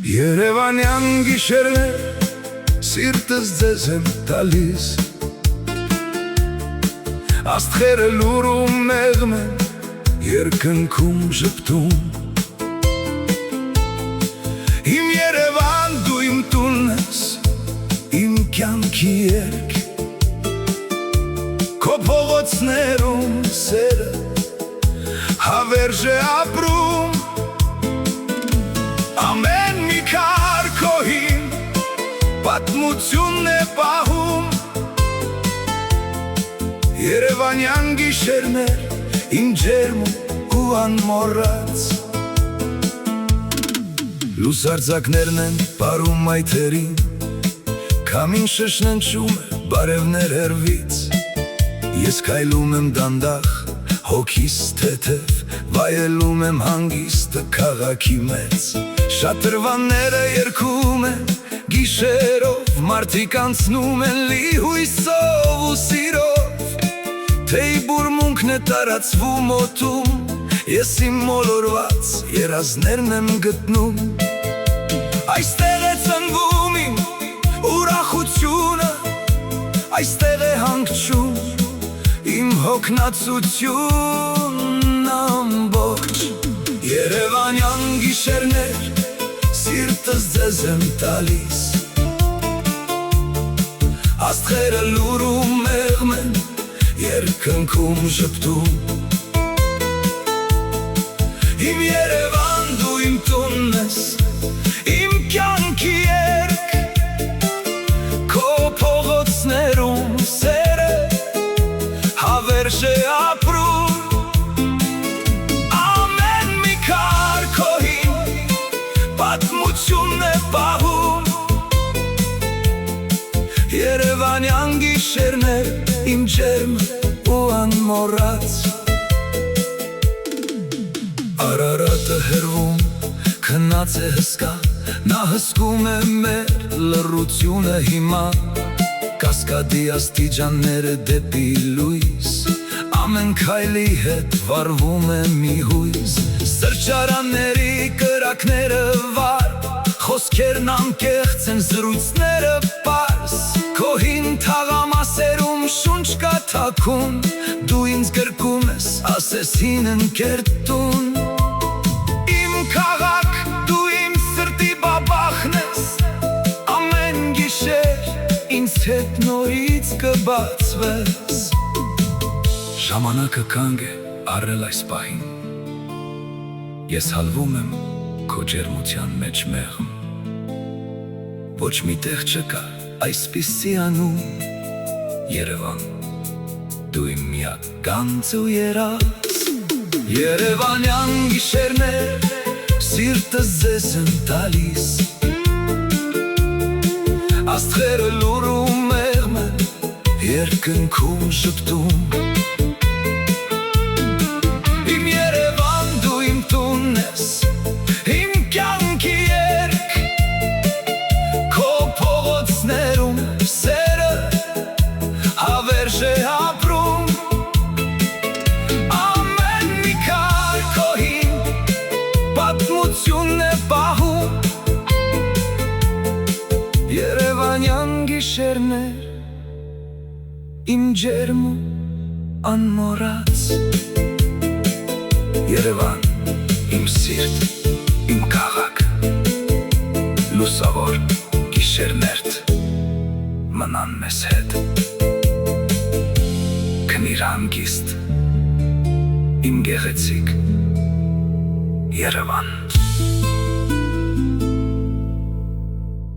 Երևանյան գիշերներ սիրտս ձեզ եմ տալիս, աստղերը լուրում մեղմ են, երկնքում ժպտում։ Իմ Երևան դու իմ տունն ես, իմ կյանքի երգ, քո փողոցներում սերը հավերժ է ապրում։ Ամեն մի քարքոհին պատմությունն է պահում, Երևանյան գիշերներ իմ ջերմ ու անմոռաց։ Լուսարձակներն են պարում այթերին, քամին շշնջում է բարևներ հեռվից, ես քայլում եմ դանդաղ հոգիս թեթև, վայելում եմ հանգիստը քաղաքի մեծ։ Շատրվանները երգում են գիշերով, մարդիկ անցնում են լիհույսով ու սիրով, թեյ բուրմունքն է տարածվում օդում, ես իմ մոլորված երազներն եմ գտնում։ Այստեղ է ծնվում իմ ուրախությունը, այստեղ է հանգչում իմ հոգնածությունն ամբողջ։ Երևանյան գիշերներ սիրտս ձեզ եմ տալիս, աստղերը լուրում մեղմ են, երկնքում ժպտում։ Իմ Երևան դու իմ տունն ես, իմ կյանքի երգ, քո փողոցներում սերը հավերժ է ապրում։ Ամեն մի քարքոհին պատմությունն է պահում, Երևանյան գիշերներ իմ ջերմ ու անմոռաց։ Արարատը հեռվում քնած է հսկա, նա հսկում է մեր լռությունը հիմա, կասկադի աստիճանները դեպի լույս, ամեն քայլի հետ վառվում է մի հույս։ Սրճարանների կրակները վար, խոսքերն անկեղծ են, զրույցները պարզ, քո հին թաղամասերում շունչ կա թաքուն, դու ինձ գրկում ես, ասես հին ընկերտուն։ Իմ քաղաք, դու իմ սրտի բաբախն ես, ամեն գիշեր ինձ հետ նորից կբացվես։ Ժամանակը կանգ է առել այս պահին, ես հալվում եմ քո ջերմության մեջ մեղմ, ոչ մի տեղ չկա այսպիսի անուն, Երևան դու իմ միակ գանձ ու երազ։ Երևանյան գիշերներ սիրտս ձեզ եմ տալիս, աստղերը լուրում մեղմ են, երկնքում ժպտում։ Իմ Երևան դու իմ տունն ես, իմ կյանքի երգ, քո փողոցներում սերը հավերժ է ապրում։ Ամեն մի քարքոհին պատմությունն է պահում, Երևանյան գիշերներ իմ ջերմ ու անմոռաց։ Երևան իմ սիրտ, իմ քաղաք, լուսավոր գիշերներդ մնան մեզ հետ, քնիր հանգիստ իմ գեղեցիկ Երևան։